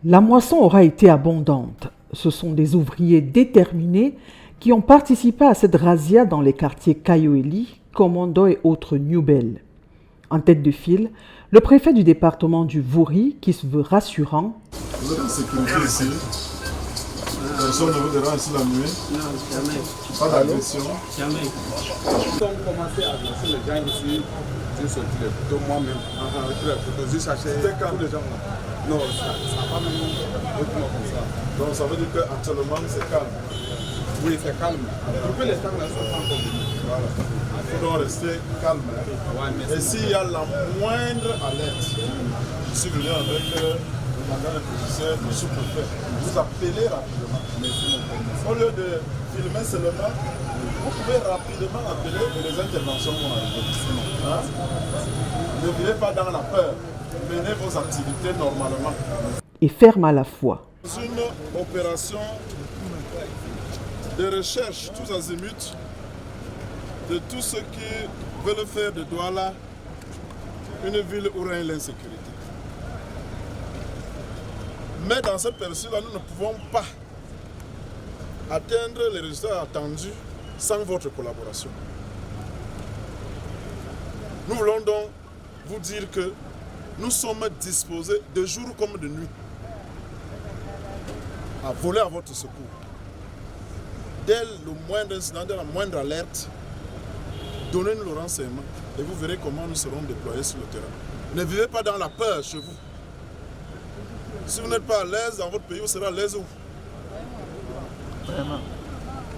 La moisson aura été abondante. Ce sont des ouvriers déterminés qui ont participé à cette razzia dans les quartiers Kayoeli, Komondo et autres Newbel. En tête de file, le préfet du département du Vouri qui se veut rassurant. Vous êtes en sécurité ici. Personne ne vous dérange ici la nuit. Non, jamais. Pas d'agression. Jamais. Quand on commençait à agresser les gens ici, je sortis les photos moi-même. Les photos, j'ai cherché tous les gens là. Non, ça n'a pas même comme ça. Donc ça veut dire qu'actuellement c'est calme. Oui, c'est calme. Depuis les temps là, ça prend comme Voilà. Il faut donc rester calme. Ouais, Et s'il y a la moindre alerte, je suis venu avec le commandant de policier, le sous-préfet. Vous appelez rapidement. Au lieu de filmer seulement, vous pouvez rapidement appeler et les interventions vont arriver. Hein? Ne vivez pas dans la peur. Menez vos activités normalement. Et ferme à la fois. C'est une opération de recherche tous azimuts de tous ceux qui veulent faire de Douala une ville où règne l'insécurité. Mais dans cette période-là, nous ne pouvons pas atteindre les résultats attendus sans votre collaboration. Nous voulons donc vous dire que nous sommes disposés de jour comme de nuit à voler à votre secours. Dès le moindre incident, dès la moindre alerte, donnez-nous le renseignement et vous verrez comment nous serons déployés sur le terrain. Ne vivez pas dans la peur chez vous. Si vous n'êtes pas à l'aise dans votre pays, vous serez à l'aise où? Vraiment.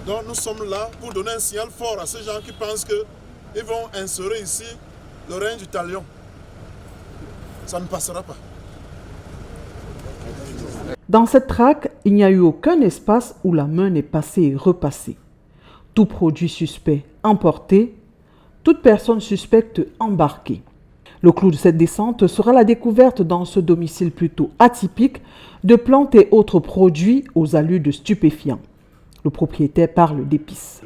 Donc nous sommes là pour donner un signal fort à ces gens qui pensent qu'ils vont instaurer ici le règne du talion. Ça ne passera pas. Dans cette traque, il n'y a eu aucun espace où la main n'est passée et repassée. Tout produit suspect emporté, toute personne suspecte embarquée. Le clou de cette descente sera la découverte dans ce domicile plutôt atypique de plantes et autres produits aux allures de stupéfiants. Le propriétaire parle d'épices.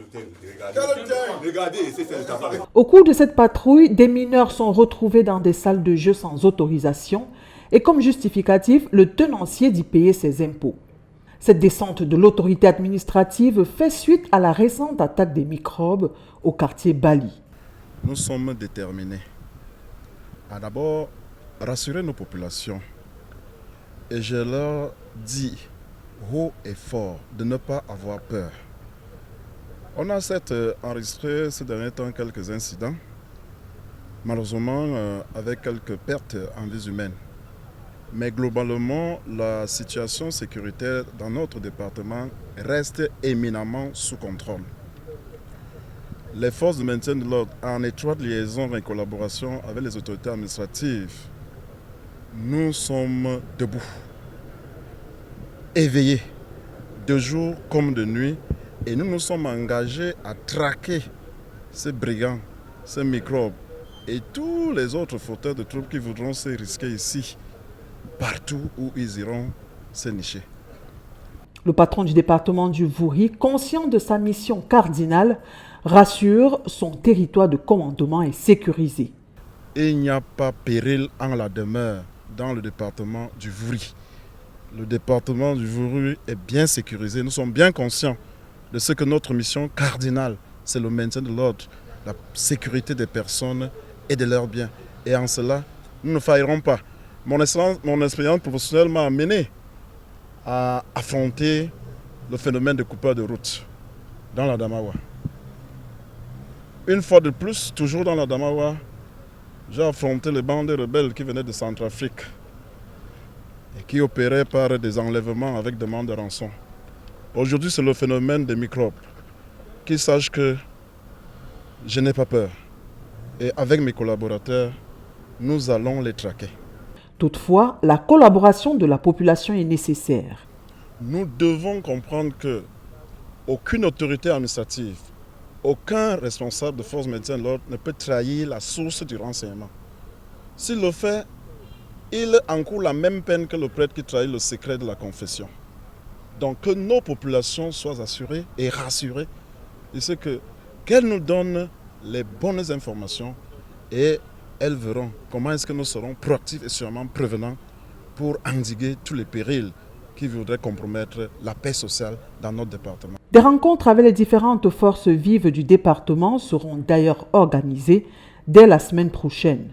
Au cours de cette patrouille, des mineurs sont retrouvés dans des salles de jeu sans autorisation et comme justificatif, le tenancier d'y payer ses impôts. Cette descente de l'autorité administrative fait suite à la récente attaque des microbes au quartier Bali. Nous sommes déterminés à d'abord rassurer nos populations. Et je leur dis haut et fort de ne pas avoir peur. On a certes enregistré ces derniers temps quelques incidents, malheureusement avec quelques pertes en vies humaines. Mais globalement, la situation sécuritaire dans notre département reste éminemment sous contrôle. Les forces de maintien de l'ordre, en étroite liaison et collaboration avec les autorités administratives, nous sommes debout, éveillés, de jour comme de nuit, et nous nous sommes engagés à traquer ces brigands, ces microbes et tous les autres fauteurs de troubles qui voudront se risquer ici, partout où ils iront se nicher. Le patron du département du Vouri, conscient de sa mission cardinale, rassure, son territoire de commandement est sécurisé. Il n'y a pas péril en la demeure dans le département du Vouri. Le département du Vouri est bien sécurisé. Nous sommes bien conscients de ce que notre mission cardinale, c'est le maintien de l'ordre, la sécurité des personnes et de leurs biens. Et en cela, nous ne faillerons pas. Mon expérience professionnelle m'a amené à affronter le phénomène de coupeur de route dans la Damawa. Une fois de plus, toujours dans la Damawa, j'ai affronté les bandes rebelles qui venaient de Centrafrique et qui opéraient par des enlèvements avec demande de rançon. Aujourd'hui, c'est le phénomène des microbes. Qu'ils sachent que je n'ai pas peur. Et avec mes collaborateurs, nous allons les traquer. Toutefois, la collaboration de la population est nécessaire. Nous devons comprendre que aucune autorité administrative, aucun responsable de force de maintien de l'ordre ne peut trahir la source du renseignement. S'il le fait, il encourt la même peine que le prêtre qui trahit le secret de la confession. Donc que nos populations soient assurées et rassurées de ce qu'elles nous donnent les bonnes informations et elles verront comment est-ce que nous serons proactifs et sûrement prévenants pour endiguer tous les périls qui voudraient compromettre la paix sociale dans notre département. Des rencontres avec les différentes forces vives du département seront d'ailleurs organisées dès la semaine prochaine.